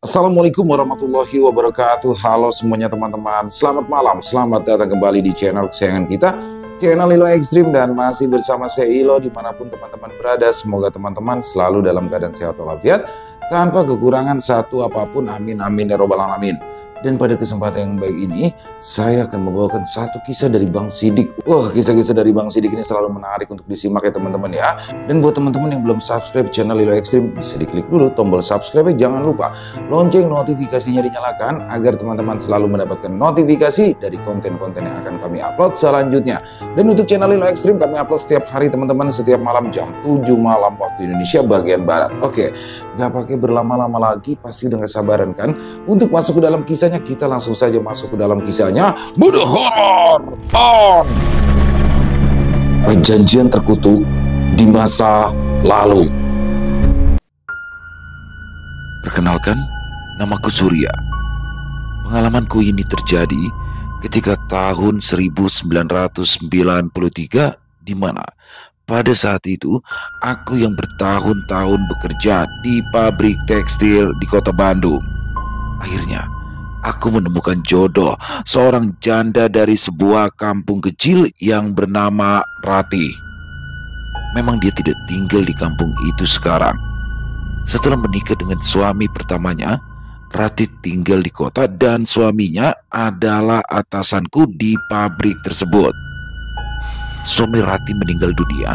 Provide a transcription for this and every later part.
Assalamualaikum warahmatullahi wabarakatuh. Halo semuanya teman-teman, selamat malam, selamat datang kembali di channel kesayangan kita, channel Ilo Ekstrim, dan masih bersama saya Ilo dimanapun teman-teman berada. Semoga teman-teman selalu dalam keadaan sehat walafiat, tanpa kekurangan satu apapun, amin amin ya robbal alamin. Dan pada kesempatan yang baik ini, saya akan membawakan satu kisah dari Bang Sidik. Wah, kisah-kisah dari Bang Sidik ini selalu menarik untuk disimak ya teman-teman ya. Dan buat teman-teman yang belum subscribe channel Ilo Ekstrim, bisa diklik dulu tombol subscribe. Jangan lupa lonceng notifikasinya dinyalakan agar teman-teman selalu mendapatkan notifikasi dari konten-konten yang akan kami upload selanjutnya. Dan untuk channel Ilo Ekstrim kami upload setiap hari teman-teman, setiap malam jam 7 malam waktu Indonesia bagian Barat. Oke, gak pakai berlama-lama lagi, pasti udah gak sabaran kan untuk masuk ke dalam kisahnya. Kita langsung saja masuk ke dalam kisahnya. Mode horor on. Perjanjian terkutuk di masa lalu. Perkenalkan, namaku Surya. Pengalamanku ini terjadi ketika tahun 1993, di mana pada saat itu aku yang bertahun-tahun bekerja di pabrik tekstil di kota Bandung. Akhirnya aku menemukan jodoh, seorang janda dari sebuah kampung kecil yang bernama Rati. Memang dia tidak tinggal di kampung itu sekarang. Setelah menikah dengan suami pertamanya, Rati tinggal di kota dan suaminya adalah atasanku di pabrik tersebut. Suami Rati meninggal dunia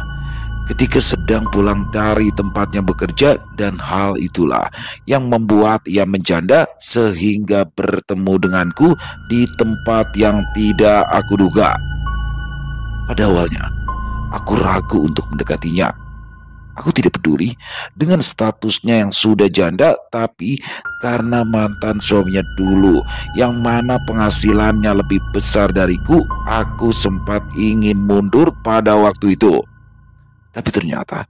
ketika sedang pulang dari tempatnya bekerja, dan hal itulah yang membuat ia menjanda sehingga bertemu denganku di tempat yang tidak aku duga. Pada awalnya, aku ragu untuk mendekatinya. Aku tidak peduli dengan statusnya yang sudah janda, tapi karena mantan suaminya dulu yang mana penghasilannya lebih besar dariku, aku sempat ingin mundur pada waktu itu. Tapi ternyata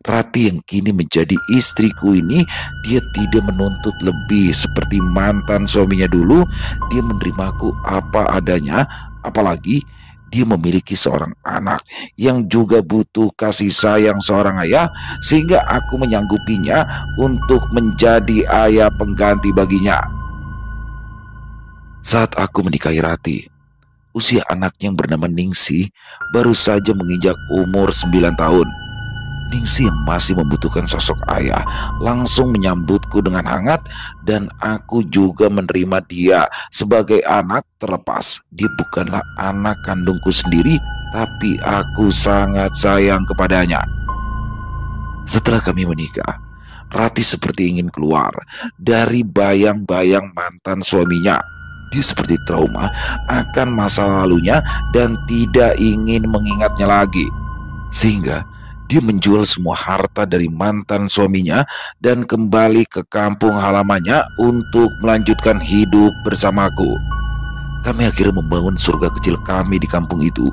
Rati yang kini menjadi istriku ini, dia tidak menuntut lebih seperti mantan suaminya dulu. Dia menerimaku apa adanya, apalagi dia memiliki seorang anak yang juga butuh kasih sayang seorang ayah, sehingga aku menyanggupinya untuk menjadi ayah pengganti baginya. Saat aku menikahi Rati, usia anaknya yang bernama Ningsi baru saja menginjak umur 9 tahun. Ningsi yang masih membutuhkan sosok ayah langsung menyambutku dengan hangat, dan aku juga menerima dia sebagai anak, terlepas dia bukanlah anak kandungku sendiri, tapi aku sangat sayang kepadanya. Setelah kami menikah, Rati seperti ingin keluar dari bayang-bayang mantan suaminya. Dia seperti trauma akan masa lalunya dan tidak ingin mengingatnya lagi. Sehingga dia menjual semua harta dari mantan suaminya dan kembali ke kampung halamannya untuk melanjutkan hidup bersamaku. Kami akhirnya membangun surga kecil kami di kampung itu.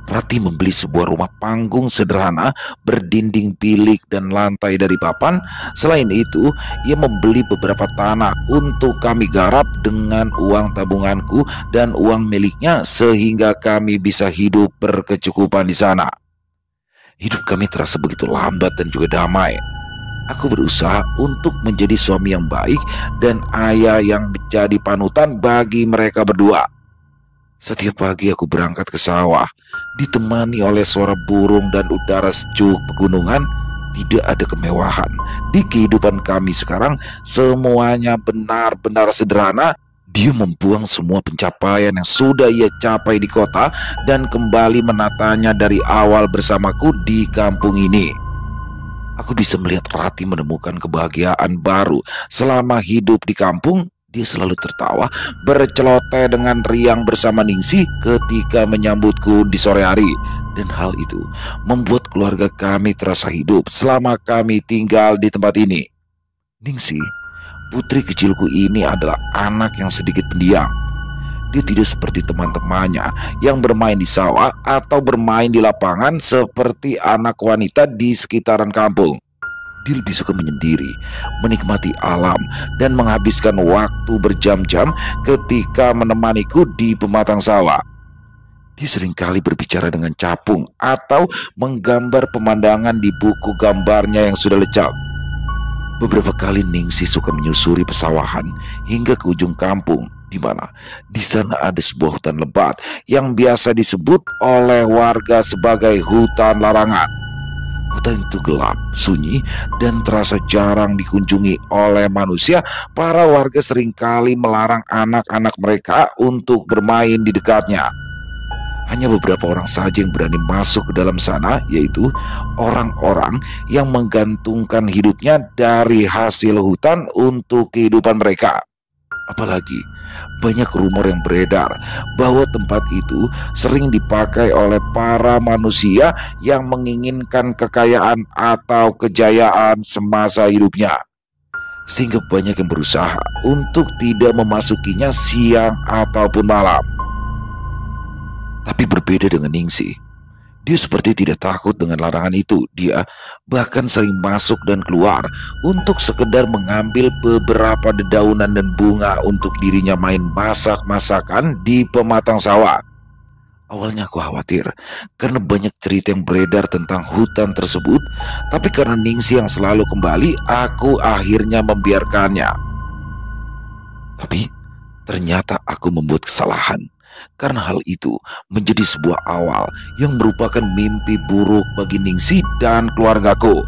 Rati membeli sebuah rumah panggung sederhana berdinding bilik dan lantai dari papan. Selain itu, ia membeli beberapa tanah untuk kami garap dengan uang tabunganku dan uang miliknya, sehingga kami bisa hidup berkecukupan di sana. Hidup kami terasa begitu lambat dan juga damai. Aku berusaha untuk menjadi suami yang baik dan ayah yang menjadi panutan bagi mereka berdua. Setiap pagi aku berangkat ke sawah, ditemani oleh suara burung dan udara sejuk pegunungan. Tidak ada kemewahan di kehidupan kami sekarang, semuanya benar-benar sederhana. Dia membuang semua pencapaian yang sudah ia capai di kota dan kembali menatanya dari awal bersamaku di kampung ini. Aku bisa melihat Rati menemukan kebahagiaan baru selama hidup di kampung. Dia selalu tertawa, berceloteh dengan riang bersama Ningsi ketika menyambutku di sore hari. Dan hal itu membuat keluarga kami terasa hidup selama kami tinggal di tempat ini. Ningsi, putri kecilku ini, adalah anak yang sedikit pendiam. Dia tidak seperti teman-temannya yang bermain di sawah atau bermain di lapangan seperti anak wanita di sekitaran kampung. Dia lebih suka menyendiri, menikmati alam, dan menghabiskan waktu berjam-jam ketika menemaniku di pematang sawah. Dia seringkali berbicara dengan capung atau menggambar pemandangan di buku gambarnya yang sudah lecak. Beberapa kali Ningsih suka menyusuri pesawahan hingga ke ujung kampung, di mana di sana ada sebuah hutan lebat yang biasa disebut oleh warga sebagai hutan larangan. Hutan itu gelap, sunyi, dan terasa jarang dikunjungi oleh manusia. Para warga seringkali melarang anak-anak mereka untuk bermain di dekatnya. Hanya beberapa orang saja yang berani masuk ke dalam sana, yaitu orang-orang yang menggantungkan hidupnya dari hasil hutan untuk kehidupan mereka. Apalagi banyak rumor yang beredar bahwa tempat itu sering dipakai oleh para manusia yang menginginkan kekayaan atau kejayaan semasa hidupnya, sehingga banyak yang berusaha untuk tidak memasukinya siang ataupun malam. Tapi berbeda dengan Ningsih, dia seperti tidak takut dengan larangan itu. Dia bahkan sering masuk dan keluar untuk sekedar mengambil beberapa dedaunan dan bunga untuk dirinya main masak-masakan di pematang sawah. Awalnya aku khawatir karena banyak cerita yang beredar tentang hutan tersebut, tapi karena Ningsih yang selalu kembali, aku akhirnya membiarkannya. Tapi ternyata aku membuat kesalahan. Karena hal itu menjadi sebuah awal yang merupakan mimpi buruk bagi Ningsih dan keluargaku.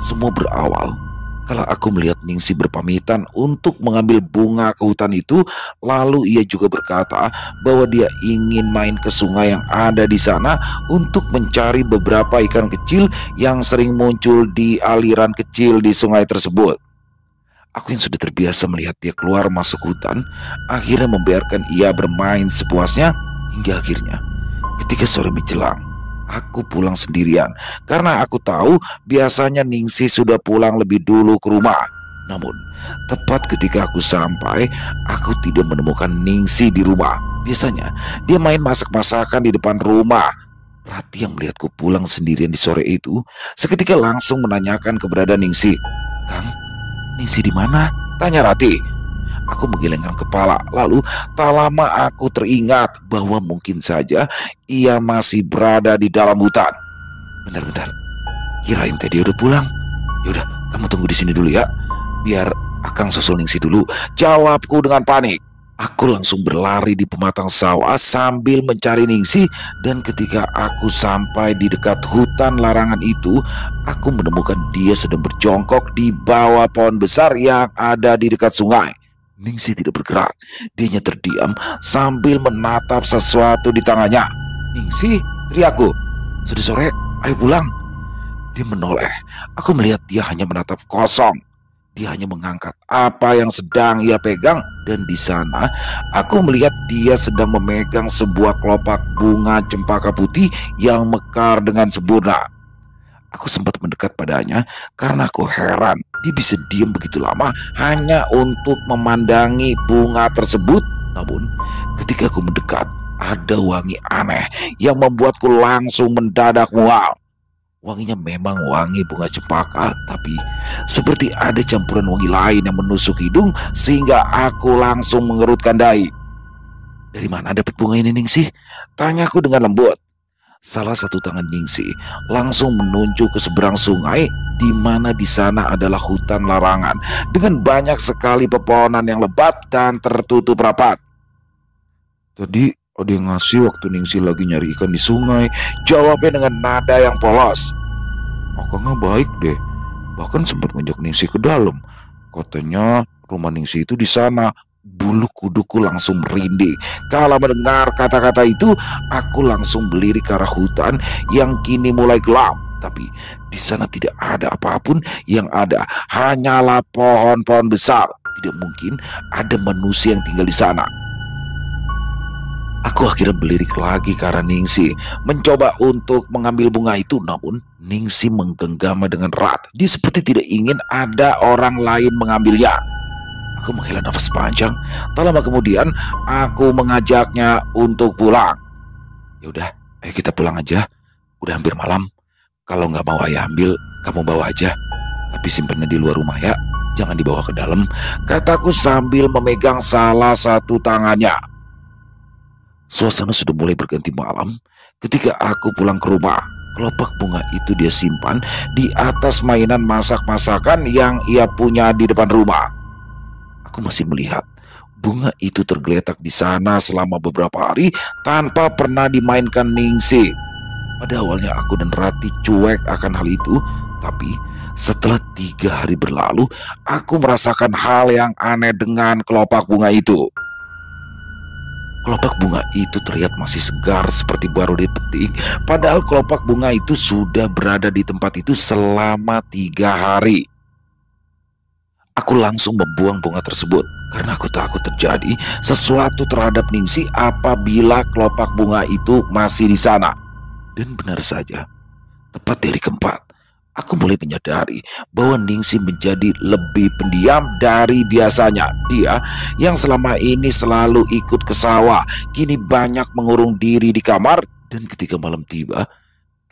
Semua berawal kala aku melihat Ningsih berpamitan untuk mengambil bunga ke hutan itu. Lalu ia juga berkata bahwa dia ingin main ke sungai yang ada di sana untuk mencari beberapa ikan kecil yang sering muncul di aliran kecil di sungai tersebut. Aku yang sudah terbiasa melihat dia keluar masuk hutan, akhirnya membiarkan ia bermain sepuasnya hingga akhirnya ketika sore menjelang, aku pulang sendirian karena aku tahu biasanya Ningsih sudah pulang lebih dulu ke rumah. Namun, tepat ketika aku sampai, aku tidak menemukan Ningsih di rumah. Biasanya, dia main masak-masakan di depan rumah. Rati yang melihatku pulang sendirian di sore itu, seketika langsung menanyakan keberadaan Ningsih. "Kang, Ningsih di mana?" tanya Rati. Aku menggelengkan kepala, lalu tak lama aku teringat bahwa mungkin saja ia masih berada di dalam hutan. Bentar, kirain tadi udah pulang. Yaudah, kamu tunggu di sini dulu ya, biar Akang susul Ningsih dulu, jawabku dengan panik. Aku langsung berlari di pematang sawah sambil mencari Ningsih, dan ketika aku sampai di dekat hutan larangan itu, aku menemukan dia sedang berjongkok di bawah pohon besar yang ada di dekat sungai. Ningsih tidak bergerak, dia hanya terdiam sambil menatap sesuatu di tangannya. "Ningsih," teriakku, "sudah sore, ayo pulang." Dia menoleh, aku melihat dia hanya menatap kosong. Dia hanya mengangkat apa yang sedang ia pegang, dan di sana aku melihat dia sedang memegang sebuah kelopak bunga cempaka putih yang mekar dengan sempurna. Aku sempat mendekat padanya karena aku heran dia bisa diam begitu lama hanya untuk memandangi bunga tersebut. Namun ketika aku mendekat, ada wangi aneh yang membuatku langsung mendadak mual. Wanginya memang wangi bunga cempaka, tapi seperti ada campuran wangi lain yang menusuk hidung sehingga aku langsung mengerutkan dahi. "Dari mana dapat bunga ini, Ningsih?" tanyaku dengan lembut. Salah satu tangan Ningsih langsung menunjuk ke seberang sungai, di mana di sana adalah hutan larangan dengan banyak sekali pepohonan yang lebat dan tertutup rapat. "Tadi ada yang ngasih waktu Ningsih lagi nyari ikan di sungai," jawabnya dengan nada yang polos. "Akangnya baik deh, bahkan sempat ngajak Ningsih ke dalam. Katanya rumah Ningsih itu di sana." Bulu kuduku langsung merinding. Kalau mendengar kata-kata itu, aku langsung berdiri ke arah hutan yang kini mulai gelap. Tapi di sana tidak ada apapun, yang ada hanyalah pohon-pohon besar. Tidak mungkin ada manusia yang tinggal di sana. Aku akhirnya belirik lagi ke arah Ningsih, mencoba untuk mengambil bunga itu. Namun Ningsih menggenggamnya dengan erat. Dia seperti tidak ingin ada orang lain mengambilnya. Aku menghela nafas panjang. Tak lama kemudian aku mengajaknya untuk pulang. "Yaudah, ayo kita pulang aja. Udah hampir malam. Kalau nggak mau ayah ambil, kamu bawa aja. Tapi simpennya di luar rumah ya. Jangan dibawa ke dalam," kataku sambil memegang salah satu tangannya. Suasana sudah mulai berganti malam ketika aku pulang ke rumah. Kelopak bunga itu dia simpan di atas mainan masak-masakan yang ia punya di depan rumah. Aku masih melihat bunga itu tergeletak di sana selama beberapa hari tanpa pernah dimainkan Ningsih. Pada awalnya aku dan Rati cuek akan hal itu, tapi setelah 3 hari berlalu, aku merasakan hal yang aneh dengan kelopak bunga itu. Kelopak bunga itu terlihat masih segar seperti baru dipetik, padahal kelopak bunga itu sudah berada di tempat itu selama 3 hari. Aku langsung membuang bunga tersebut karena aku takut terjadi sesuatu terhadap Ningsih apabila kelopak bunga itu masih di sana. Dan benar saja, tepat di hari keempat, aku mulai menyadari bahwa Ningsih menjadi lebih pendiam dari biasanya. Dia yang selama ini selalu ikut ke sawah, kini banyak mengurung diri di kamar. Dan ketika malam tiba,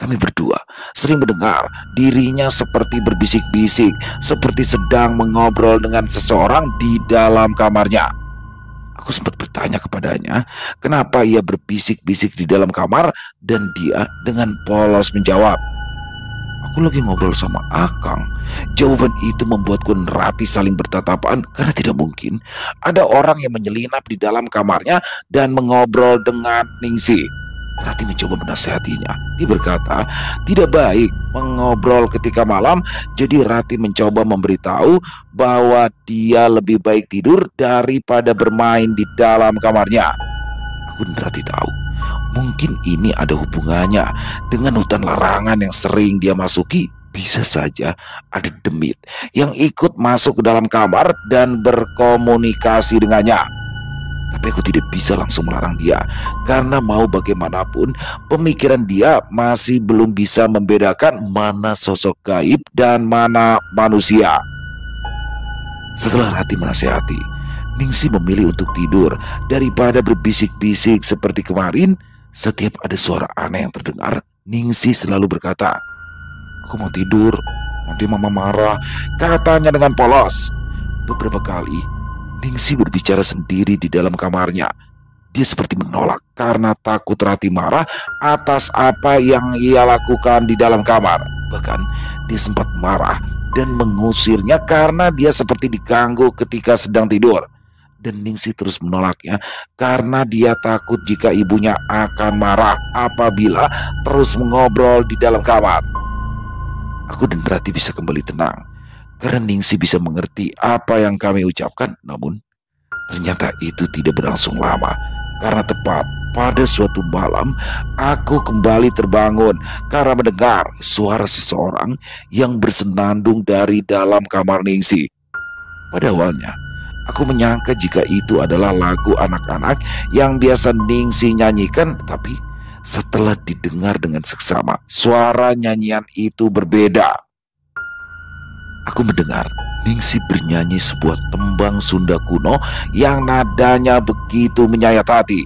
kami berdua sering mendengar dirinya seperti berbisik-bisik, seperti sedang mengobrol dengan seseorang di dalam kamarnya. Aku sempat bertanya kepadanya kenapa ia berbisik-bisik di dalam kamar, dan dia dengan polos menjawab, "Aku lagi ngobrol sama Akang." Jawaban itu membuatku dan Rati saling bertatapan karena tidak mungkin ada orang yang menyelinap di dalam kamarnya dan mengobrol dengan Ningsih. Rati mencoba menasehatinya. Dia berkata tidak baik mengobrol ketika malam, jadi Rati mencoba memberitahu bahwa dia lebih baik tidur daripada bermain di dalam kamarnya. Aku dan Rati tahu mungkin ini ada hubungannya dengan hutan larangan yang sering dia masuki. Bisa saja ada demit yang ikut masuk ke dalam kamar dan berkomunikasi dengannya. Tapi aku tidak bisa langsung melarang dia, karena mau bagaimanapun pemikiran dia masih belum bisa membedakan mana sosok gaib dan mana manusia. Setelah Rati menasihati, Ningsih memilih untuk tidur daripada berbisik-bisik seperti kemarin. Setiap ada suara aneh yang terdengar, Ningsih selalu berkata, "Aku mau tidur, nanti mama marah," katanya dengan polos. Beberapa kali Ningsih berbicara sendiri di dalam kamarnya. Dia seperti menolak karena takut Rati marah atas apa yang ia lakukan di dalam kamar. Bahkan dia sempat marah dan mengusirnya karena dia seperti diganggu ketika sedang tidur. Dan Ningsih terus menolaknya karena dia takut jika ibunya akan marah apabila terus mengobrol di dalam kamar. Aku dan Rati bisa kembali tenang karena Ningsih bisa mengerti apa yang kami ucapkan. Namun ternyata itu tidak berlangsung lama, karena tepat pada suatu malam aku kembali terbangun karena mendengar suara seseorang yang bersenandung dari dalam kamar Ningsih. Pada awalnya aku menyangka jika itu adalah lagu anak-anak yang biasa Ningsih nyanyikan, tapi setelah didengar dengan seksama, suara nyanyian itu berbeda. Aku mendengar Ningsih bernyanyi sebuah tembang Sunda kuno yang nadanya begitu menyayat hati.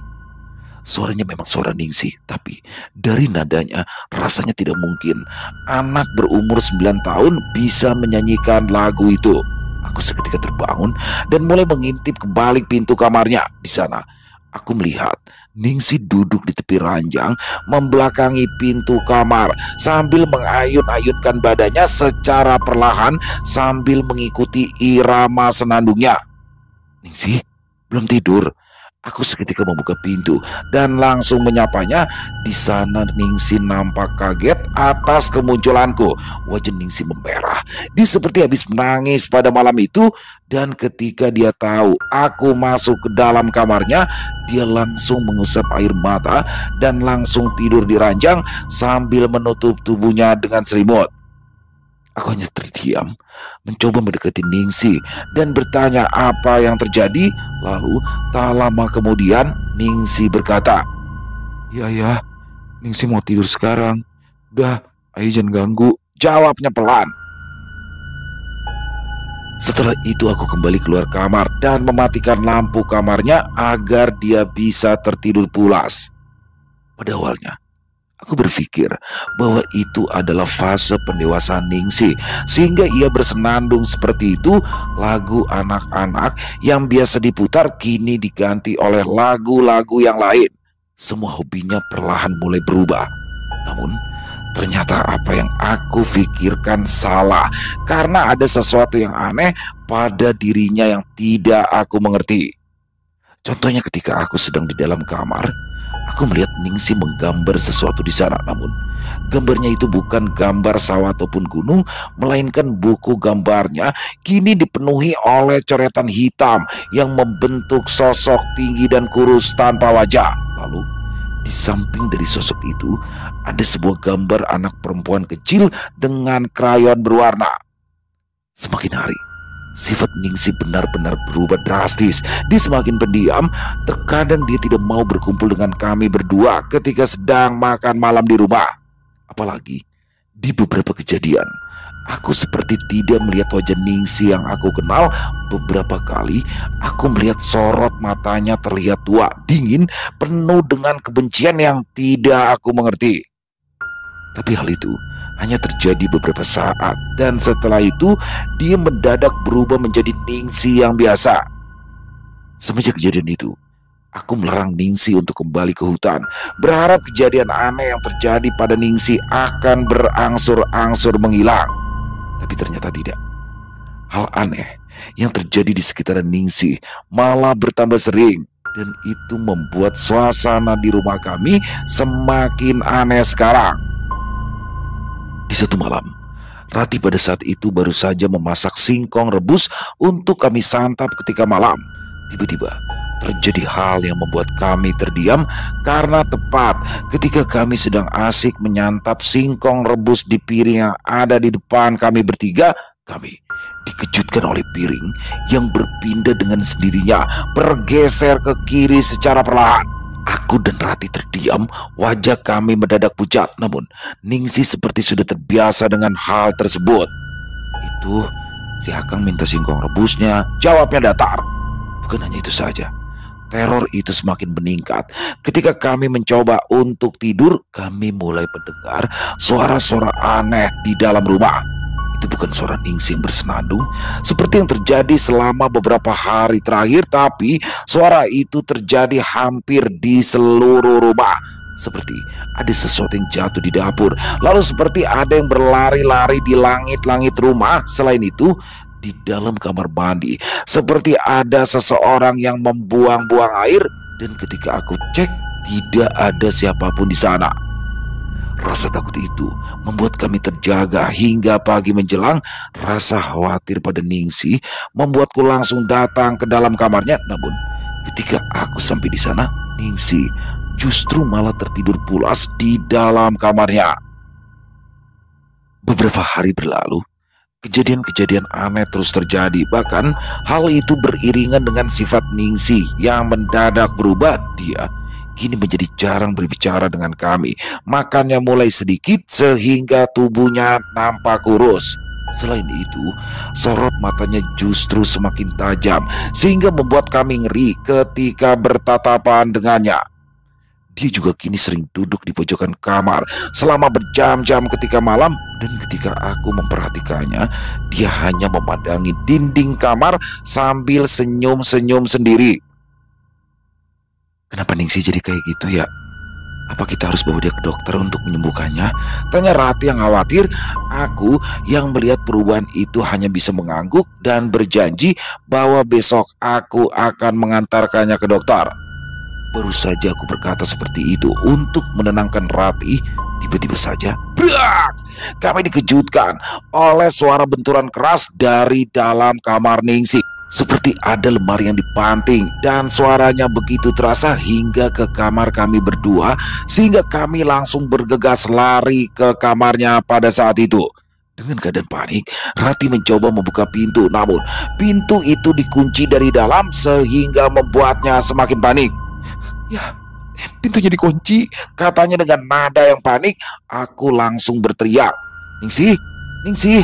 Suaranya memang suara Ningsih, tapi dari nadanya rasanya tidak mungkin anak berumur 9 tahun bisa menyanyikan lagu itu. Aku seketika terbangun dan mulai mengintip ke balik pintu kamarnya. Di sana aku melihat Ningsih duduk di tepi ranjang membelakangi pintu kamar sambil mengayun-ayunkan badannya secara perlahan sambil mengikuti irama senandungnya. "Ningsih, belum tidur?" Aku seketika membuka pintu dan langsung menyapanya. Di sana Ningsih nampak kaget atas kemunculanku. Wajah Ningsih memerah. Dia seperti habis menangis pada malam itu. Dan ketika dia tahu aku masuk ke dalam kamarnya, dia langsung mengusap air mata dan langsung tidur di ranjang sambil menutup tubuhnya dengan selimut. Aku hanya terdiam, mencoba mendekati Ningsih dan bertanya apa yang terjadi. Lalu tak lama kemudian Ningsih berkata, ya, Ningsih mau tidur sekarang. Udah, ayo jangan ganggu," jawabnya pelan. Setelah itu aku kembali keluar kamar dan mematikan lampu kamarnya agar dia bisa tertidur pulas. Pada awalnya aku berpikir bahwa itu adalah fase pendewasaan Ningsih, sehingga ia bersenandung seperti itu. Lagu anak-anak yang biasa diputar kini diganti oleh lagu-lagu yang lain. Semua hobinya perlahan mulai berubah. Namun Ternyata apa yang aku pikirkan salah, karena ada sesuatu yang aneh pada dirinya yang tidak aku mengerti. Contohnya ketika aku sedang di dalam kamar, aku melihat Ningsi menggambar sesuatu di sana. Namun gambarnya itu bukan gambar sawah ataupun gunung, melainkan buku gambarnya kini dipenuhi oleh coretan hitam yang membentuk sosok tinggi dan kurus tanpa wajah. Lalu di samping dari sosok itu ada sebuah gambar anak perempuan kecil dengan krayon berwarna. Semakin hari, sifat Ningsi benar-benar berubah drastis. Dia semakin pendiam. Terkadang dia tidak mau berkumpul dengan kami berdua ketika sedang makan malam di rumah. Apalagi di beberapa kejadian, aku seperti tidak melihat wajah Ningsi yang aku kenal. Beberapa kali aku melihat sorot matanya terlihat tua, dingin, penuh dengan kebencian yang tidak aku mengerti. Tapi hal itu hanya terjadi beberapa saat, dan setelah itu dia mendadak berubah menjadi Ningsi yang biasa. Semenjak kejadian itu, aku melarang Ningsi untuk kembali ke hutan, berharap kejadian aneh yang terjadi pada Ningsi akan berangsur-angsur menghilang. Tapi ternyata tidak. Hal aneh yang terjadi di sekitaran Ningsi malah bertambah sering, dan itu membuat suasana di rumah kami semakin aneh sekarang. Di satu malam, Rati pada saat itu baru saja memasak singkong rebus untuk kami santap ketika malam. Tiba-tiba terjadi hal yang membuat kami terdiam, karena tepat ketika kami sedang asik menyantap singkong rebus di piring yang ada di depan kami bertiga, kami dikejutkan oleh piring yang berpindah dengan sendirinya, bergeser ke kiri secara perlahan. Aku dan Rati terdiam, wajah kami mendadak pucat. Namun Ningsi seperti sudah terbiasa dengan hal tersebut. "Itu si Akang minta singkong rebusnya," jawabnya datar. Bukan hanya itu saja, teror itu semakin meningkat. Ketika kami mencoba untuk tidur, kami mulai mendengar suara-suara aneh di dalam rumah. Itu bukan suara Ningsi yang bersenandung seperti yang terjadi selama beberapa hari terakhir, tapi suara itu terjadi hampir di seluruh rumah. Seperti ada sesuatu yang jatuh di dapur, lalu seperti ada yang berlari-lari di langit-langit rumah. Selain itu, di dalam kamar mandi seperti ada seseorang yang membuang-buang air, dan ketika aku cek, tidak ada siapapun di sana. Rasa takut itu membuat kami terjaga hingga pagi menjelang. Rasa khawatir pada Ningsi membuatku langsung datang ke dalam kamarnya. Namun ketika aku sampai di sana, Ningsi justru malah tertidur pulas di dalam kamarnya. Beberapa hari berlalu, kejadian-kejadian aneh terus terjadi. Bahkan hal itu beriringan dengan sifat Ningsi yang mendadak berubah. Dia kini menjadi jarang berbicara dengan kami. Makannya mulai sedikit sehingga tubuhnya nampak kurus. Selain itu, sorot matanya justru semakin tajam sehingga membuat kami ngeri ketika bertatapan dengannya. Dia juga kini sering duduk di pojokan kamar selama berjam-jam ketika malam, dan ketika aku memperhatikannya, dia hanya memandangi dinding kamar sambil senyum-senyum sendiri. "Kenapa Ningsi jadi kayak gitu ya? Apa kita harus bawa dia ke dokter untuk menyembuhkannya?" tanya Rati yang khawatir. Aku yang melihat perubahan itu hanya bisa mengangguk dan berjanji bahwa besok aku akan mengantarkannya ke dokter. Baru saja aku berkata seperti itu untuk menenangkan Rati, tiba-tiba saja brak! Kami dikejutkan oleh suara benturan keras dari dalam kamar Ningsi. Seperti ada lemari yang dibanting, dan suaranya begitu terasa hingga ke kamar kami berdua, sehingga kami langsung bergegas lari ke kamarnya pada saat itu. Dengan keadaan panik, Rati mencoba membuka pintu, namun pintu itu dikunci dari dalam sehingga membuatnya semakin panik. "Ya, pintunya dikunci," katanya dengan nada yang panik. Aku langsung berteriak, "Ningsi, Ningsi,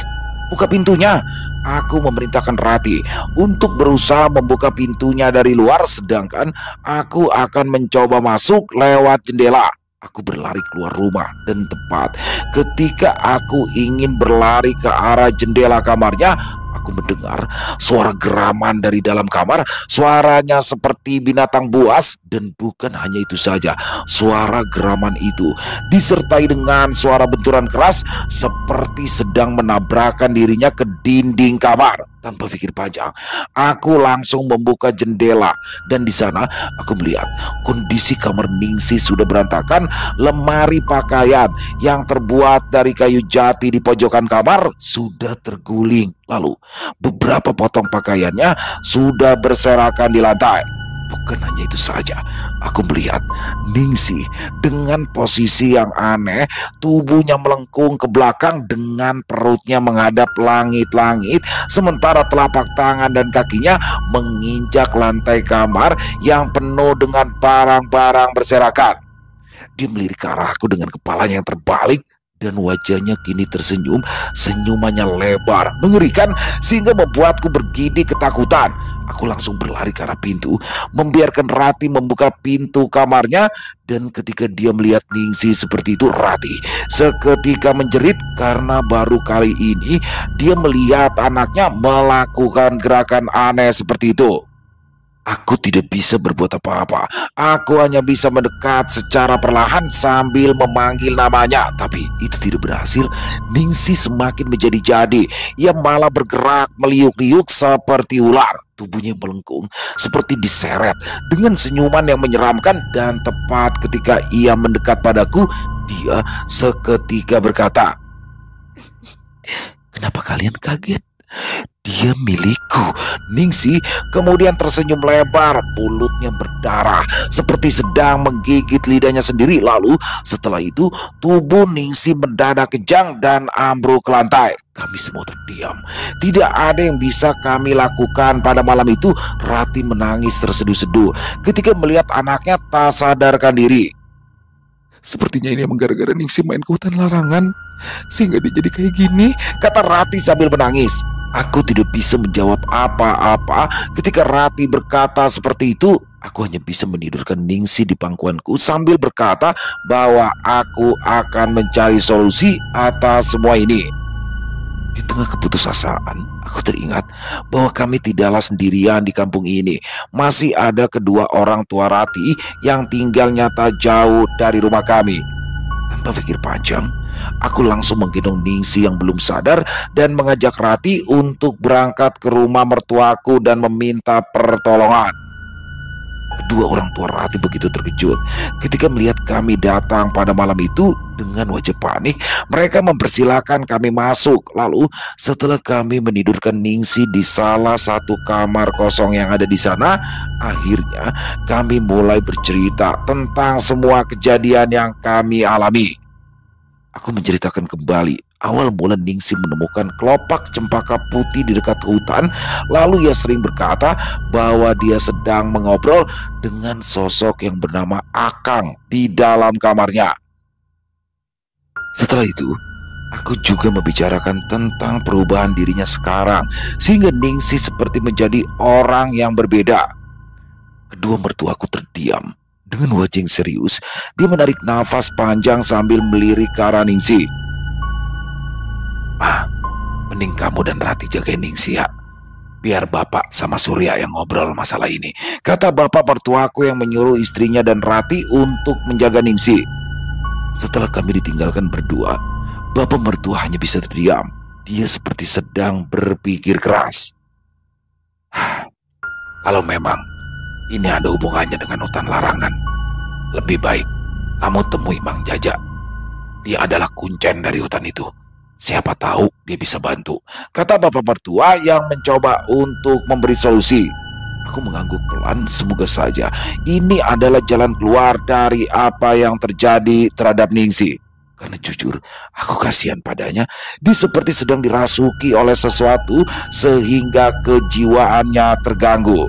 buka pintunya." Aku memerintahkan Rati untuk berusaha membuka pintunya dari luar, sedangkan aku akan mencoba masuk lewat jendela. Aku berlari keluar rumah, dan tepat ketika aku ingin berlari ke arah jendela kamarnya, Aku mendengar suara geraman dari dalam kamar. Suaranya seperti binatang buas. Dan bukan hanya itu saja, suara geraman itu disertai dengan suara benturan keras seperti sedang menabrakkan dirinya ke dinding kamar. Tanpa pikir panjang, aku langsung membuka jendela dan di sana aku melihat kondisi kamar Ningsih sudah berantakan. Lemari pakaian yang terbuat dari kayu jati di pojokan kamar sudah terguling. Lalu beberapa potong pakaiannya sudah berserakan di lantai. Bukan hanya itu saja, aku melihat Ningsih dengan posisi yang aneh, tubuhnya melengkung ke belakang dengan perutnya menghadap langit-langit, sementara telapak tangan dan kakinya menginjak lantai kamar yang penuh dengan barang-barang berserakan. Dia melirik ke arahku dengan kepalanya yang terbalik dan wajahnya kini tersenyum. Senyumannya lebar, mengerikan sehingga membuatku bergidik ketakutan. Aku langsung berlari ke arah pintu, membiarkan Rati membuka pintu kamarnya. Dan ketika dia melihat Ningsih seperti itu, Rati seketika menjerit karena baru kali ini dia melihat anaknya melakukan gerakan aneh seperti itu. Aku tidak bisa berbuat apa-apa. Aku hanya bisa mendekat secara perlahan sambil memanggil namanya. Tapi itu tidak berhasil. Ningsih semakin menjadi-jadi. Ia malah bergerak meliuk-liuk seperti ular. Tubuhnya melengkung seperti diseret dengan senyuman yang menyeramkan. Dan tepat ketika ia mendekat padaku, dia seketika berkata, "Kenapa kalian kaget? Dia milikku." Ningsih kemudian tersenyum lebar, mulutnya berdarah seperti sedang menggigit lidahnya sendiri. Lalu setelah itu tubuh Ningsih mendadak kejang dan ambruk ke lantai. Kami semua terdiam. Tidak ada yang bisa kami lakukan pada malam itu. Rati menangis terseduh-seduh ketika melihat anaknya tak sadarkan diri. "Sepertinya ini emang gara-gara Ningsih main ke hutan larangan sehingga dia jadi kayak gini," kata Rati sambil menangis. Aku tidak bisa menjawab apa-apa ketika Rati berkata seperti itu. Aku hanya bisa menidurkan Ningsih di pangkuanku sambil berkata bahwa aku akan mencari solusi atas semua ini. Di tengah keputusasaan, aku teringat bahwa kami tidaklah sendirian di kampung ini. Masih ada kedua orang tua Rati yang tinggalnya tak jauh dari rumah kami. Tanpa pikir panjang, aku langsung menggendong Ningsih yang belum sadar dan mengajak Rati untuk berangkat ke rumah mertuaku dan meminta pertolongan. Kedua orang tua Rati begitu terkejut ketika melihat kami datang pada malam itu. Dengan wajah panik, mereka mempersilahkan kami masuk. Lalu setelah kami menidurkan Ningsih di salah satu kamar kosong yang ada di sana, akhirnya kami mulai bercerita tentang semua kejadian yang kami alami. Aku menceritakan kembali awal mula Ningsih menemukan kelopak cempaka putih di dekat hutan. Lalu ia sering berkata bahwa dia sedang mengobrol dengan sosok yang bernama Akang di dalam kamarnya. Setelah itu, aku juga membicarakan tentang perubahan dirinya sekarang, sehingga Ningsih seperti menjadi orang yang berbeda. Kedua mertuaku terdiam. Dengan wajah yang serius, dia menarik nafas panjang sambil melirik ke arah Ningsih. Mending kamu dan Rati jagain Ningsih ya. Biar bapak sama Surya yang ngobrol masalah ini," kata bapak mertuaku yang menyuruh istrinya dan Rati untuk menjaga Ningsih. Setelah kami ditinggalkan berdua, bapak mertua hanya bisa terdiam. Dia seperti sedang berpikir keras. "Kalau memang ini ada hubungannya dengan hutan larangan, lebih baik kamu temui Mang Jaja. Dia adalah kuncen dari hutan itu. Siapa tahu dia bisa bantu," kata bapak mertua yang mencoba untuk memberi solusi. Aku mengangguk pelan. Semoga saja ini adalah jalan keluar dari apa yang terjadi terhadap Ningsih. Karena jujur, aku kasihan padanya. Dia seperti sedang dirasuki oleh sesuatu sehingga kejiwaannya terganggu.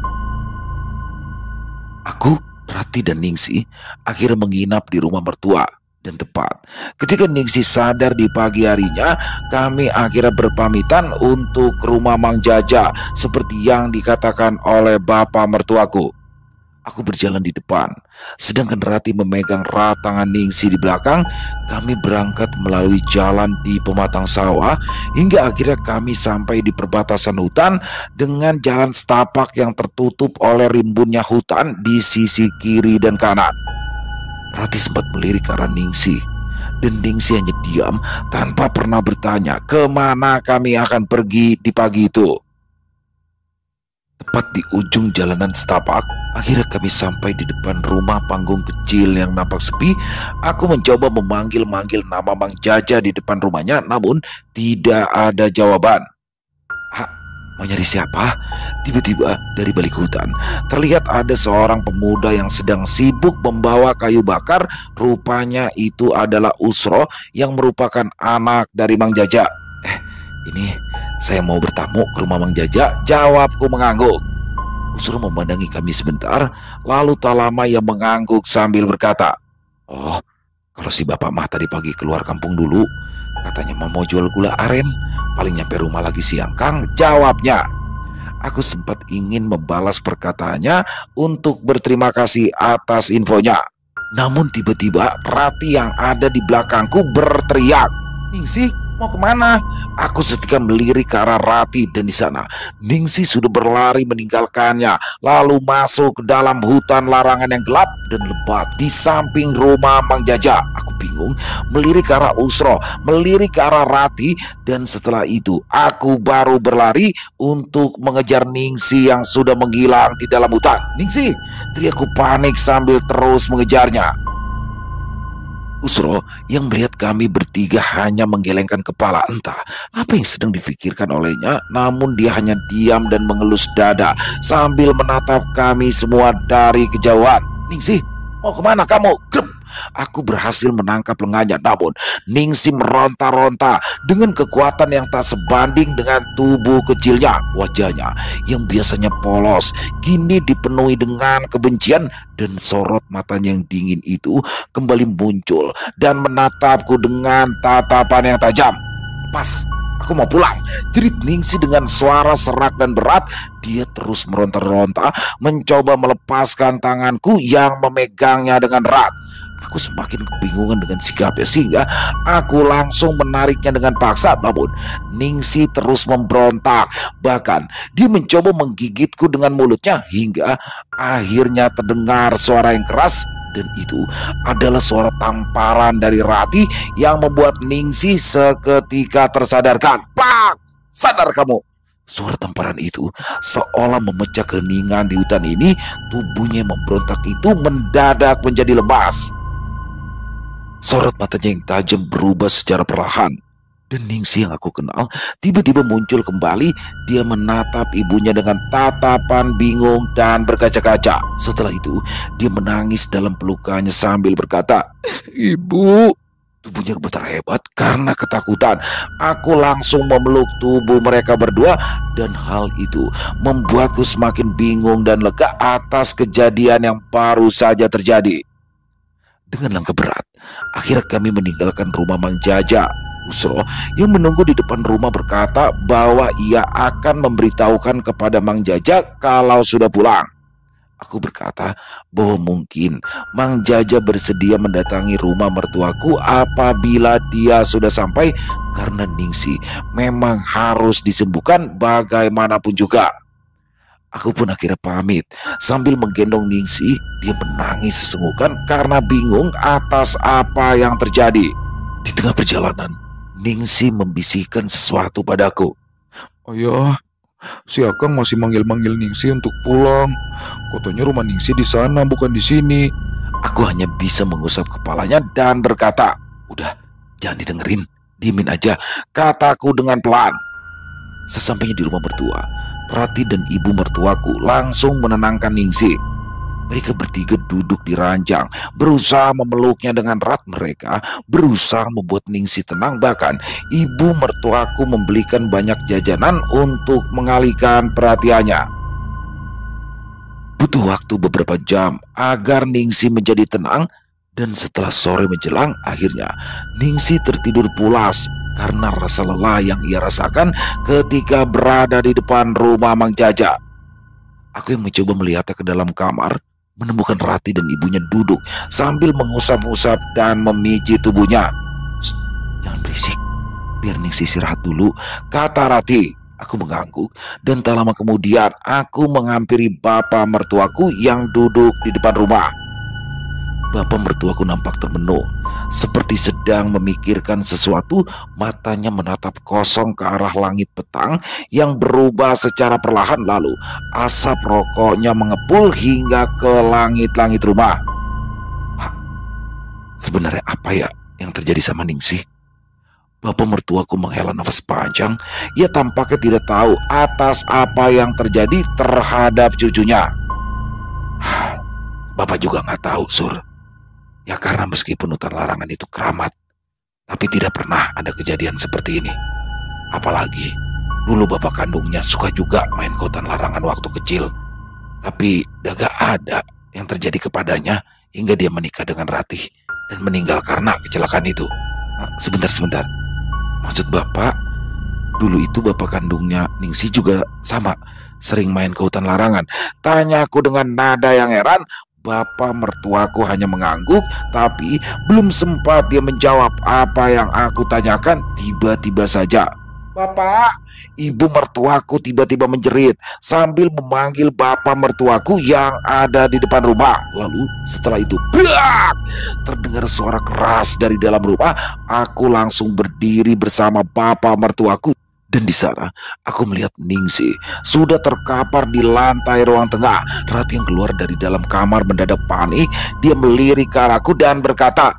Aku, Rati dan Ningsih akhirnya menginap di rumah mertua. Dan tepat ketika Ningsih sadar di pagi harinya, kami akhirnya berpamitan untuk ke rumah Mang Jaja seperti yang dikatakan oleh bapak mertuaku. Aku berjalan di depan, sedangkan Rati memegang erat tangan Ningsi di belakang. Kami berangkat melalui jalan di pematang sawah hingga akhirnya kami sampai di perbatasan hutan dengan jalan setapak yang tertutup oleh rimbunnya hutan di sisi kiri dan kanan. Rati sempat melirik ke arah Ningsi, dan Ningsi hanya diam tanpa pernah bertanya kemana kami akan pergi di pagi itu. Tepat di ujung jalanan setapak, akhirnya kami sampai di depan rumah panggung kecil yang nampak sepi. Aku mencoba memanggil-manggil nama Mang Jaja di depan rumahnya, namun tidak ada jawaban. "Ah, mau nyari siapa?" Tiba-tiba dari balik hutan terlihat ada seorang pemuda yang sedang sibuk membawa kayu bakar. Rupanya itu adalah Usro yang merupakan anak dari Mang Jaja. "Ini saya mau bertamu ke rumah Mang Jaja," jawabku mengangguk. Usro memandangi kami sebentar, lalu tak lama ia mengangguk sambil berkata, "Oh, kalau si bapak mah tadi pagi keluar kampung dulu. Katanya mau jual gula aren, paling nyampe rumah lagi siang, Kang," jawabnya. Aku sempat ingin membalas perkataannya untuk berterima kasih atas infonya. Namun tiba-tiba Rati yang ada di belakangku berteriak, "Ningsi, mau kemana?" Aku seketika melirik ke arah Rati, dan di sana Ningsi sudah berlari meninggalkannya, lalu masuk ke dalam hutan larangan yang gelap dan lebat di samping rumah Mang Jaja. Aku bingung, melirik ke arah Usro, melirik ke arah Rati, dan setelah itu aku baru berlari untuk mengejar Ningsi yang sudah menghilang di dalam hutan. "Ningsi!" teriakku panik sambil terus mengejarnya. Usro yang melihat kami bertiga hanya menggelengkan kepala, entah apa yang sedang difikirkan olehnya, namun dia hanya diam dan mengelus dada sambil menatap kami semua dari kejauhan. "Ningsi, mau kemana kamu?" Grup. Aku berhasil menangkap lengannya, namun Ningsi meronta-ronta dengan kekuatan yang tak sebanding dengan tubuh kecilnya. Wajahnya yang biasanya polos kini dipenuhi dengan kebencian, dan sorot matanya yang dingin itu kembali muncul dan menatapku dengan tatapan yang tajam. "Pas, aku mau pulang," jerit Ningsi dengan suara serak dan berat. Dia terus meronta-ronta mencoba melepaskan tanganku yang memegangnya dengan erat. Aku semakin kebingungan dengan sikapnya sehingga aku langsung menariknya dengan paksa, namun Ningsi terus memberontak. Bahkan dia mencoba menggigitku dengan mulutnya hingga akhirnya terdengar suara yang keras, dan itu adalah suara tamparan dari Rati yang membuat Ningsi seketika tersadarkan. "Pak, sadar kamu!" Suara tamparan itu seolah memecah keheningan di hutan ini. Tubuhnya yang memberontak itu mendadak menjadi lemas. Sorot matanya yang tajam berubah secara perlahan, dan Ningsi yang aku kenal tiba-tiba muncul kembali. Dia menatap ibunya dengan tatapan bingung dan berkaca-kaca. Setelah itu dia menangis dalam pelukannya sambil berkata, "Ibu." Tubuhnya gemetar hebat karena ketakutan. Aku langsung memeluk tubuh mereka berdua, dan hal itu membuatku semakin bingung dan lega atas kejadian yang baru saja terjadi. Dengan langkah berat, akhirnya kami meninggalkan rumah Mang Jaja. Usro yang menunggu di depan rumah berkata bahwa ia akan memberitahukan kepada Mang Jaja kalau sudah pulang. Aku berkata bahwa mungkin Mang Jaja bersedia mendatangi rumah mertuaku apabila dia sudah sampai, karena Ningsi memang harus disembuhkan bagaimanapun juga. Aku pun akhirnya pamit sambil menggendong Ningsi. Dia menangis sesenggukan karena bingung atas apa yang terjadi. Di tengah perjalanan, Ningsi membisikkan sesuatu padaku. "Ayah, si Akang masih manggil-manggil Ningsi untuk pulang. Katanya rumah Ningsi di sana, bukan di sini." Aku hanya bisa mengusap kepalanya dan berkata, "Udah, jangan didengerin, diemin aja," kataku dengan pelan. Sesampainya di rumah mertua, Rati dan ibu mertuaku langsung menenangkan Ningsi. Mereka bertiga duduk di ranjang, berusaha memeluknya dengan erat. Mereka berusaha membuat Ningsi tenang. Bahkan ibu mertuaku membelikan banyak jajanan untuk mengalihkan perhatiannya. Butuh waktu beberapa jam agar Ningsi menjadi tenang, dan setelah sore menjelang, akhirnya Ningsi tertidur pulas karena rasa lelah yang ia rasakan ketika berada di depan rumah Mang Jaja. Aku yang mencoba melihatnya ke dalam kamar, menemukan Rati dan ibunya duduk sambil mengusap-usap dan memijit tubuhnya. "Shh, jangan berisik, biar Ningsih istirahat dulu," kata Rati. Aku mengangguk dan tak lama kemudian aku menghampiri bapak mertuaku yang duduk di depan rumah. Bapak mertuaku nampak termenung, seperti sedang memikirkan sesuatu. Matanya menatap kosong ke arah langit petang yang berubah secara perlahan, lalu asap rokoknya mengepul hingga ke langit-langit rumah. "Pak, sebenarnya apa ya yang terjadi sama Ningsih?" Bapak mertuaku menghela nafas panjang. Ia tampaknya tidak tahu atas apa yang terjadi terhadap cucunya. "Bapak juga nggak tahu, Sur. Ya karena meskipun hutan larangan itu keramat, tapi tidak pernah ada kejadian seperti ini. Apalagi dulu bapak kandungnya suka juga main ke hutan larangan waktu kecil. Tapi gak ada yang terjadi kepadanya hingga dia menikah dengan Ratih dan meninggal karena kecelakaan itu." Sebentar. Maksud bapak, dulu itu bapak kandungnya Ningsih juga sama, sering main ke hutan larangan? Tanyaku dengan nada yang heran. Bapak mertuaku hanya mengangguk, tapi belum sempat dia menjawab apa yang aku tanyakan, tiba-tiba saja, "Bapak!" Ibu mertuaku tiba-tiba menjerit sambil memanggil bapak mertuaku yang ada di depan rumah. Lalu setelah itu, brak! Terdengar suara keras dari dalam rumah. Aku langsung berdiri bersama bapak mertuaku. Dan di sana aku melihat Ningsih sudah terkapar di lantai ruang tengah. Rati yang keluar dari dalam kamar mendadak panik. Dia melirik ke arahku dan berkata,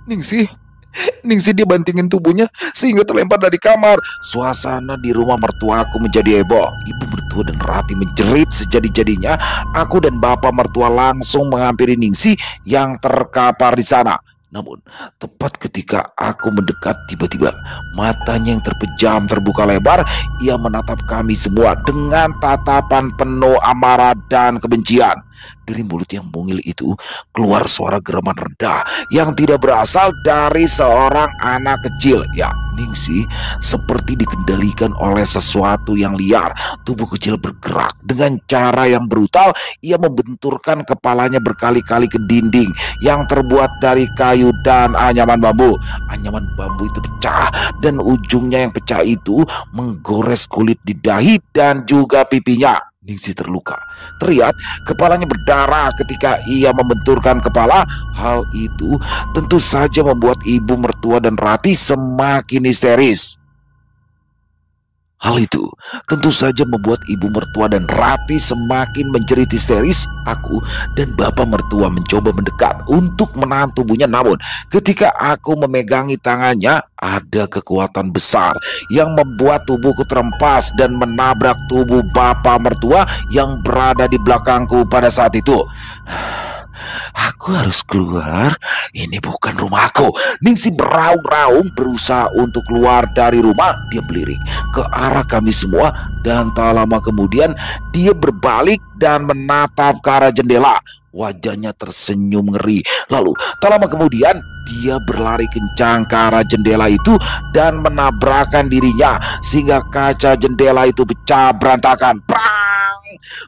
Ningsih dia bantingin tubuhnya sehingga terlempar dari kamar." Suasana di rumah mertuaku menjadi heboh. Ibu mertua dan Rati menjerit sejadi-jadinya. Aku dan bapak mertua langsung menghampiri Ningsih yang terkapar di sana. Namun, tepat ketika aku mendekat, tiba-tiba matanya yang terpejam terbuka lebar. Ia menatap kami semua dengan tatapan penuh amarah dan kebencian. Dari mulut yang mungil itu keluar suara geraman rendah yang tidak berasal dari seorang anak kecil. Ya, Ningsih seperti dikendalikan oleh sesuatu yang liar. Tubuh kecil bergerak dengan cara yang brutal. Ia membenturkan kepalanya berkali-kali ke dinding yang terbuat dari kayu dan anyaman bambu. Anyaman bambu itu pecah dan ujungnya yang pecah itu menggores kulit di dahi dan juga pipinya. Ningsih terluka. Terlihat kepalanya berdarah ketika ia membenturkan kepala. Hal itu tentu saja membuat ibu mertua dan Rati semakin histeris. Hal itu tentu saja membuat ibu mertua dan Rati semakin menjerit histeris. Aku dan bapak mertua mencoba mendekat untuk menahan tubuhnya, namun ketika aku memegangi tangannya, ada kekuatan besar yang membuat tubuhku terempas dan menabrak tubuh bapak mertua yang berada di belakangku pada saat itu. Aku harus keluar, ini bukan rumahku. Ningsih beraung-raung berusaha untuk keluar dari rumah. Dia melirik ke arah kami semua dan tak lama kemudian dia berbalik dan menatap ke arah jendela. Wajahnya tersenyum ngeri. Lalu tak lama kemudian dia berlari kencang ke arah jendela itu dan menabrakkan dirinya sehingga kaca jendela itu pecah berantakan. Prang!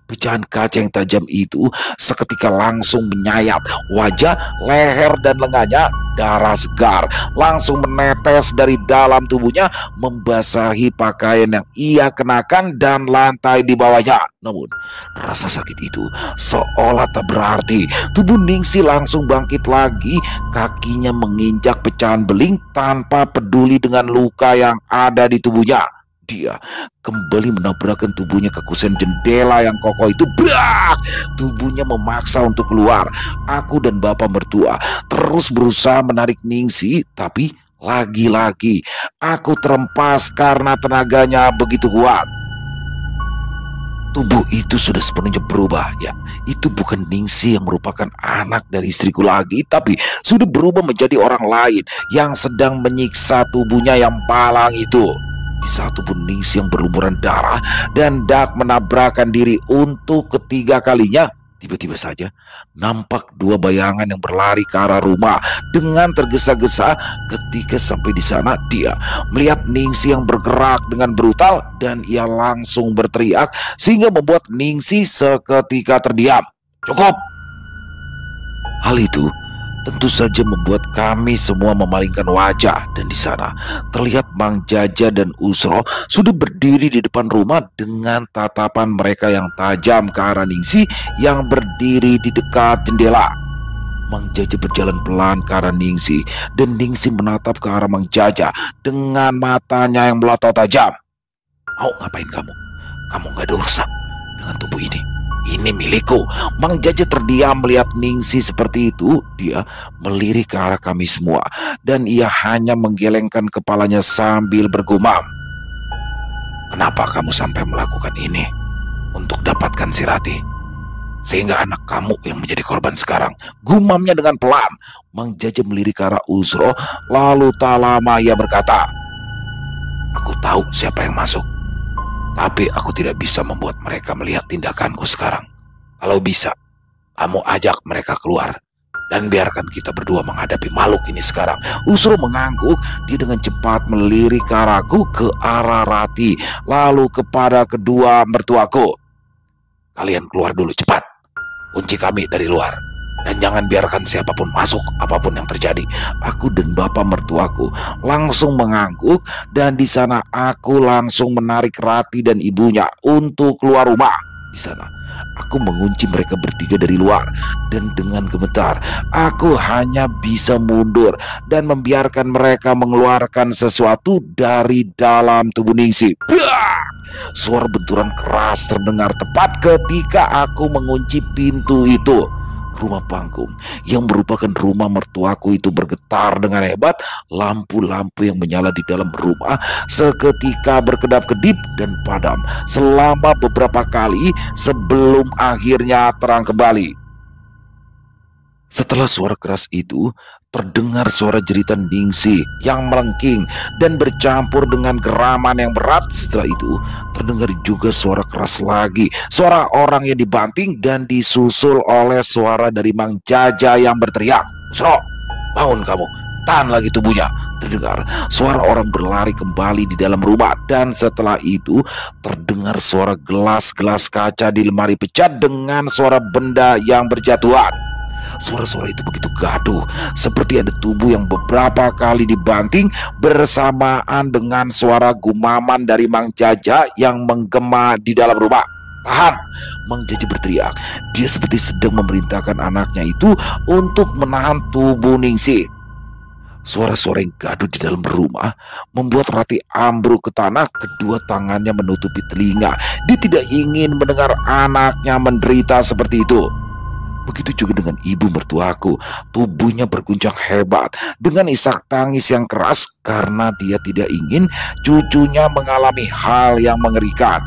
Pecahan kaca yang tajam itu seketika langsung menyayat wajah, leher, dan lengannya. Darah segar langsung menetes dari dalam tubuhnya, membasahi pakaian yang ia kenakan dan lantai di bawahnya. Namun rasa sakit itu seolah tak berarti. Tubuh Ningsih langsung bangkit lagi. Kakinya menginjak pecahan beling tanpa peduli dengan luka yang ada di tubuhnya. Dia kembali menabrakkan tubuhnya ke kusen jendela yang kokoh itu. Brak! Tubuhnya memaksa untuk keluar. Aku dan bapak mertua terus berusaha menarik Ningsih, tapi lagi-lagi aku terempas karena tenaganya begitu kuat. Tubuh itu sudah sepenuhnya berubah. Ya, itu bukan Ningsih yang merupakan anak dari istriku lagi, tapi sudah berubah menjadi orang lain yang sedang menyiksa tubuhnya yang malang itu. Di saat tubuh Ningsih yang berlumuran darah dan hendak menabrakkan diri untuk ketiga kalinya, tiba-tiba saja nampak dua bayangan yang berlari ke arah rumah dengan tergesa-gesa. Ketika sampai di sana, dia melihat Ningsih yang bergerak dengan brutal dan ia langsung berteriak sehingga membuat Ningsih seketika terdiam. "Cukup!" Hal itu tentu saja membuat kami semua memalingkan wajah, dan di sana terlihat Mang Jaja dan Usro sudah berdiri di depan rumah dengan tatapan mereka yang tajam ke arah Ningsi yang berdiri di dekat jendela. Mang Jaja berjalan pelan ke arah Ningsi, dan Ningsi menatap ke arah Mang Jaja dengan matanya yang melotot tajam. Mau ngapain kamu? Kamu gak ada urusan dengan tubuh ini. Ini milikku. Mang Jaja terdiam melihat Ningsi seperti itu. Dia melirik ke arah kami semua, dan ia hanya menggelengkan kepalanya sambil bergumam. Kenapa kamu sampai melakukan ini? Untuk dapatkan si Rati, sehingga anak kamu yang menjadi korban sekarang, gumamnya dengan pelan. Mang Jaja melirik ke arah Usro, lalu tak lama ia berkata, aku tahu siapa yang masuk, tapi aku tidak bisa membuat mereka melihat tindakanku sekarang. Kalau bisa, kamu ajak mereka keluar dan biarkan kita berdua menghadapi makhluk ini sekarang. Usro mengangguk. Dia dengan cepat melirik ke arahku, ke arah Rati, lalu kepada kedua mertuaku. Kalian keluar dulu cepat. Kunci kami dari luar. Dan jangan biarkan siapapun masuk, apapun yang terjadi. Aku dan bapak mertuaku langsung mengangguk, dan di sana aku langsung menarik Rati dan ibunya untuk keluar rumah. Di sana aku mengunci mereka bertiga dari luar, dan dengan gemetar aku hanya bisa mundur dan membiarkan mereka mengeluarkan sesuatu dari dalam tubuh Ningsi. Suara benturan keras terdengar tepat ketika aku mengunci pintu itu. Rumah panggung yang merupakan rumah mertuaku itu bergetar dengan hebat. Lampu-lampu yang menyala di dalam rumah seketika berkedap-kedip dan padam selama beberapa kali sebelum akhirnya terang kembali. Setelah suara keras itu, terdengar suara jeritan Ningsi yang melengking dan bercampur dengan geraman yang berat. Setelah itu, terdengar juga suara keras lagi, suara orang yang dibanting, dan disusul oleh suara dari Mang Jaja yang berteriak, "Usro, bangun kamu, tahan lagi tubuhnya." Terdengar suara orang berlari kembali di dalam rumah, dan setelah itu terdengar suara gelas-gelas kaca di lemari pecah dengan suara benda yang berjatuhan. Suara-suara itu begitu gaduh, seperti ada tubuh yang beberapa kali dibanting, bersamaan dengan suara gumaman dari Mang Jaja yang menggema di dalam rumah. "Tahan!" Mang Jaja berteriak. Dia seperti sedang memerintahkan anaknya itu untuk menahan tubuh Ningsi. Suara-suara yang gaduh di dalam rumah membuat Rati ambruk ke tanah. Kedua tangannya menutupi telinga. Dia tidak ingin mendengar anaknya menderita seperti itu. Begitu juga dengan ibu mertuaku. Tubuhnya berguncang hebat dengan isak tangis yang keras karena dia tidak ingin cucunya mengalami hal yang mengerikan.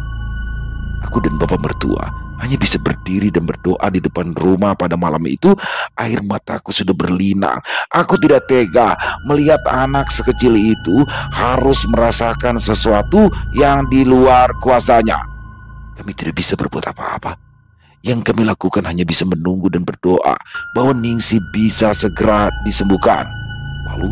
Aku dan bapak mertua hanya bisa berdiri dan berdoa di depan rumah pada malam itu. Air mataku sudah berlinang. Aku tidak tega melihat anak sekecil itu harus merasakan sesuatu yang di luar kuasanya. Kami tidak bisa berbuat apa-apa. Yang kami lakukan hanya bisa menunggu dan berdoa bahwa Ningsi bisa segera disembuhkan. Lalu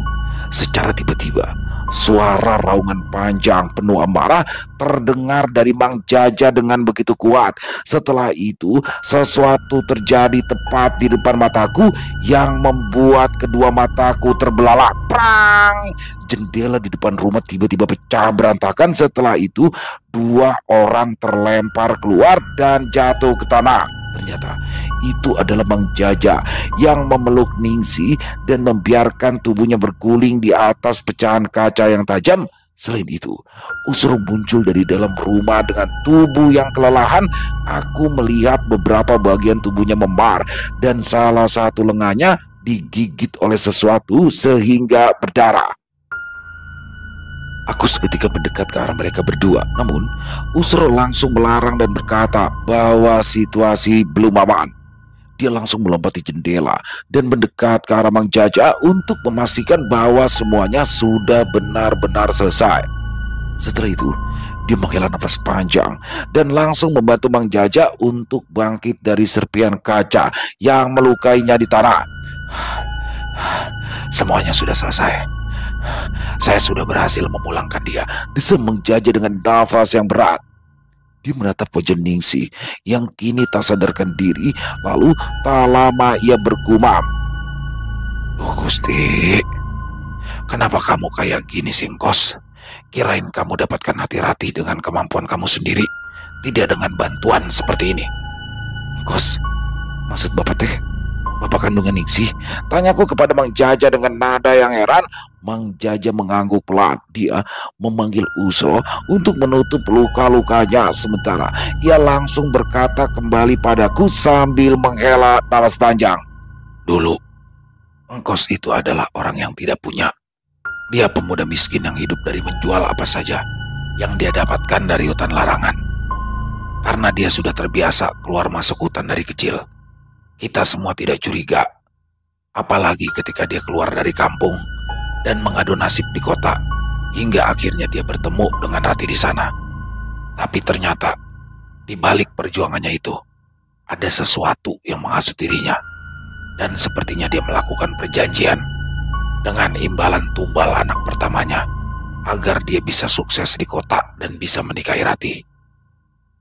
secara tiba-tiba suara raungan panjang penuh amarah terdengar dari Mang Jaja dengan begitu kuat. Setelah itu sesuatu terjadi tepat di depan mataku yang membuat kedua mataku terbelalak. Prang! Jendela di depan rumah tiba-tiba pecah berantakan. Setelah itu dua orang terlempar keluar dan jatuh ke tanah. Ternyata itu adalah Mang Jaja yang memeluk Ningsi dan membiarkan tubuhnya berguling di atas pecahan kaca yang tajam. Selain itu, Usro muncul dari dalam rumah dengan tubuh yang kelelahan. Aku melihat beberapa bagian tubuhnya memar dan salah satu lengannya digigit oleh sesuatu sehingga berdarah. Aku seketika mendekat ke arah mereka berdua. Namun Usro langsung melarang dan berkata bahwa situasi belum aman. Dia langsung melompati jendela dan mendekat ke arah Mang Jaja untuk memastikan bahwa semuanya sudah benar-benar selesai. Setelah itu dia menghela nafas panjang dan langsung membantu Mang Jaja untuk bangkit dari serpian kaca yang melukainya di tanah. "Semuanya sudah selesai. Saya sudah berhasil memulangkan dia," desa Mang Jaja dengan nafas yang berat. Dia menatap wajah Ningsi yang kini tak sadarkan diri. Lalu tak lama ia bergumam, Oh Gusti, kenapa kamu kayak gini sih, Engkos? Kirain kamu dapatkan hati Rati dengan kemampuan kamu sendiri, tidak dengan bantuan seperti ini. Engkos, maksud Bapak teh, Bapak kandungan Ningsih? Tanyaku kepada Mang Jaja dengan nada yang heran. Mang Jaja mengangguk pelan. Dia memanggil Usro untuk menutup luka-lukanya. Sementara ia langsung berkata kembali padaku sambil menghela napas panjang. Dulu, Engkos itu adalah orang yang tidak punya. Dia pemuda miskin yang hidup dari menjual apa saja yang dia dapatkan dari hutan larangan. Karena dia sudah terbiasa keluar masuk hutan dari kecil, kita semua tidak curiga. Apalagi ketika dia keluar dari kampung dan mengadu nasib di kota, hingga akhirnya dia bertemu dengan Rati di sana. Tapi ternyata di balik perjuangannya itu ada sesuatu yang menghasut dirinya, dan sepertinya dia melakukan perjanjian dengan imbalan tumbal anak pertamanya agar dia bisa sukses di kota dan bisa menikahi Rati.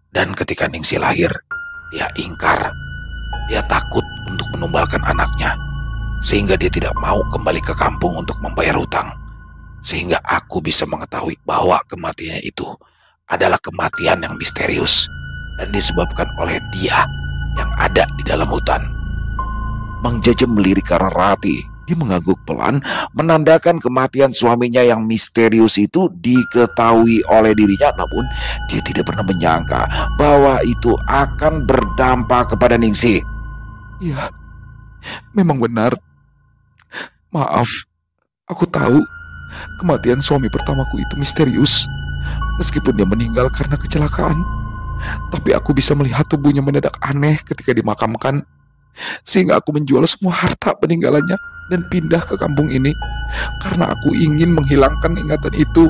Dan ketika Ningsih lahir, dia ingkar. Dia takut untuk menumbalkan anaknya, sehingga dia tidak mau kembali ke kampung untuk membayar hutang. Sehingga aku bisa mengetahui bahwa kematiannya itu adalah kematian yang misterius dan disebabkan oleh dia yang ada di dalam hutan. Mang Jaja melirik ke arah Rati. Dia mengangguk pelan, menandakan kematian suaminya yang misterius itu diketahui oleh dirinya. Namun dia tidak pernah menyangka bahwa itu akan berdampak kepada Ningsih. Iya, memang benar. Maaf, aku tahu kematian suami pertamaku itu misterius. Meskipun dia meninggal karena kecelakaan, tapi aku bisa melihat tubuhnya mendadak aneh ketika dimakamkan. Sehingga aku menjual semua harta peninggalannya dan pindah ke kampung ini karena aku ingin menghilangkan ingatan itu.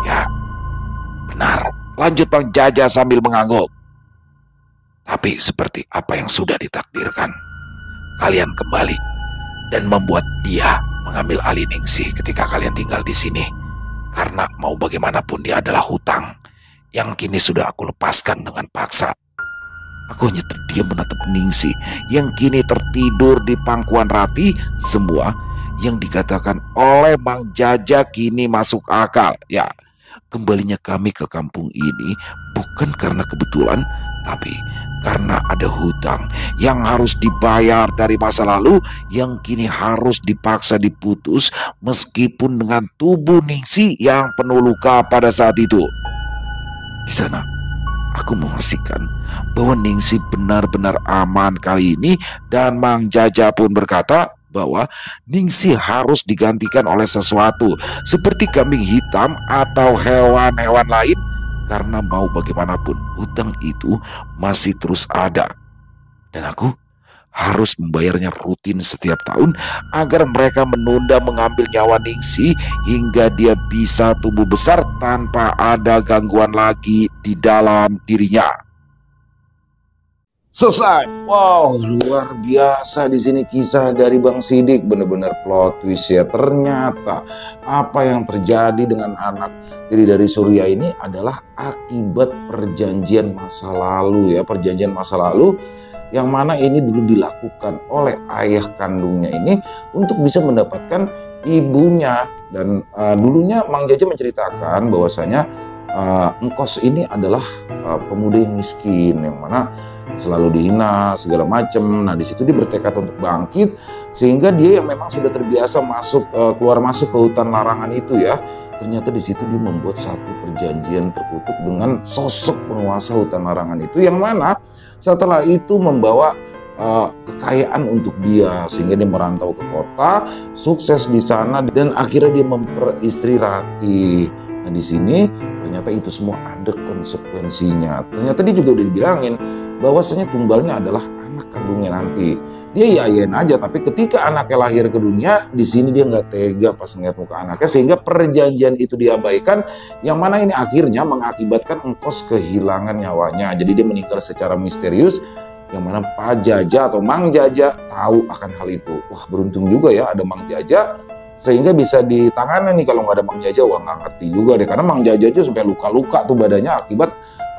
Ya, benar. Lanjut Mang Jaja sambil mengangguk. Tapi seperti apa yang sudah ditakdirkan, kalian kembali dan membuat dia mengambil alih Ningsih ketika kalian tinggal di sini. Karena mau bagaimanapun dia adalah hutang yang kini sudah aku lepaskan dengan paksa. Aku hanya terdiam menatap Ningsih yang kini tertidur di pangkuan Rati. Semua yang dikatakan oleh Mang Jaja kini masuk akal. Ya, kembalinya kami ke kampung ini bukan karena kebetulan, tapi karena ada hutang yang harus dibayar dari masa lalu yang kini harus dipaksa diputus meskipun dengan tubuh Ningsih yang penuh luka pada saat itu. Di sana aku memastikan bahwa Ningsih benar-benar aman kali ini, dan Mang Jaja pun berkata bahwa Ningsih harus digantikan oleh sesuatu seperti kambing hitam atau hewan-hewan lain, karena mau bagaimanapun hutang itu masih terus ada. Dan aku harus membayarnya rutin setiap tahun agar mereka menunda mengambil nyawa Ningsih hingga dia bisa tumbuh besar tanpa ada gangguan lagi di dalam dirinya. Selesai. Wow, luar biasa di sini kisah dari Bang Sidik, benar-benar plot twist ya. Ternyata apa yang terjadi dengan anak tiri dari Surya ini adalah akibat perjanjian masa lalu ya, perjanjian masa lalu yang mana ini dulu dilakukan oleh ayah kandungnya ini untuk bisa mendapatkan ibunya. Dan dulunya Mang Jaja menceritakan bahwasanya Engkos ini adalah pemuda yang miskin, yang mana selalu dihina segala macam. Nah di situ dia bertekad untuk bangkit, sehingga dia yang memang sudah terbiasa keluar masuk ke hutan larangan itu ya, ternyata di situ dia membuat satu perjanjian terkutuk dengan sosok penguasa hutan larangan itu, yang mana setelah itu membawa kekayaan untuk dia, sehingga dia merantau ke kota, sukses di sana, dan akhirnya dia memperistri Rati. Nah di sini ternyata itu semua ada konsekuensinya. Ternyata dia juga udah dibilangin bahwasanya tumbalnya adalah anak kandungnya nanti. Dia yayain aja, tapi ketika anaknya lahir ke dunia, di sini dia nggak tega pas ngeliat muka anaknya, sehingga perjanjian itu diabaikan, yang mana ini akhirnya mengakibatkan Engkos kehilangan nyawanya. Jadi dia meninggal secara misterius, yang mana Pak Jaja atau Mang Jaja tahu akan hal itu. Wah beruntung juga ya ada Mang Jaja, sehingga bisa ditangani nih. Kalau nggak ada Mang Jaja, wah nggak ngerti juga deh, karena Mang Jaja aja sampai luka-luka tuh badannya akibat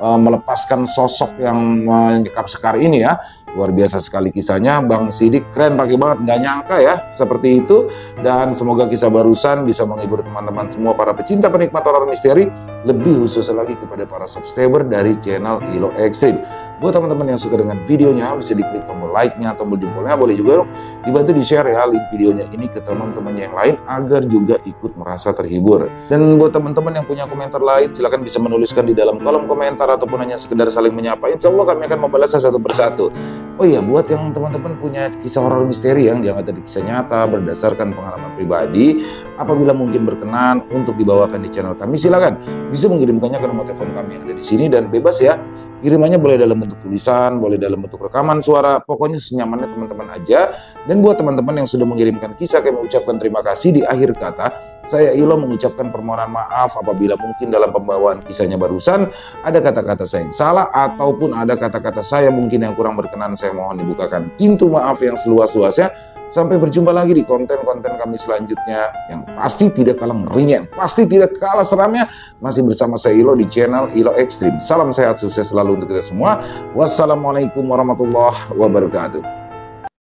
melepaskan sosok yang menyekap Sekar ini ya. Luar biasa sekali kisahnya. Bang Sidik keren, pakai banget, nggak nyangka ya seperti itu. Dan semoga kisah barusan bisa menghibur teman-teman semua para pecinta penikmat horor misteri, lebih khusus lagi kepada para subscriber dari channel Ilo Extreme. Buat teman-teman yang suka dengan videonya, bisa diklik tombol like-nya, tombol jempolnya, boleh juga dong dibantu di-share ya link videonya ini ke teman-teman yang lain agar juga ikut merasa terhibur. Dan buat teman-teman yang punya komentar lain, silahkan bisa menuliskan di dalam kolom komentar ataupun hanya sekedar saling menyapa. Insya Allah kami akan membalasnya satu persatu. Oh iya, buat yang teman-teman punya kisah horor misteri yang diangkat dari kisah nyata berdasarkan pengalaman pribadi, apabila mungkin berkenan untuk dibawakan di channel kami, silakan bisa mengirimkannya ke nomor telepon kami yang ada di sini, dan bebas ya. Kirimannya boleh dalam bentuk tulisan, boleh dalam bentuk rekaman suara, pokoknya senyamannya teman-teman aja. Dan buat teman-teman yang sudah mengirimkan kisah, kami ucapkan terima kasih. Di akhir kata, saya Ilo mengucapkan permohonan maaf apabila mungkin dalam pembawaan kisahnya barusan ada kata-kata saya yang salah ataupun ada kata-kata saya mungkin yang kurang berkenan. Saya mohon dibukakan pintu maaf yang seluas-luasnya. Sampai berjumpa lagi di konten-konten kami selanjutnya yang pasti tidak kalah ngerinya, pasti tidak kalah seramnya. Masih bersama saya Ilo di channel Ilo Extreme. Salam sehat, sukses selalu untuk kita semua. Wassalamualaikum warahmatullahi wabarakatuh.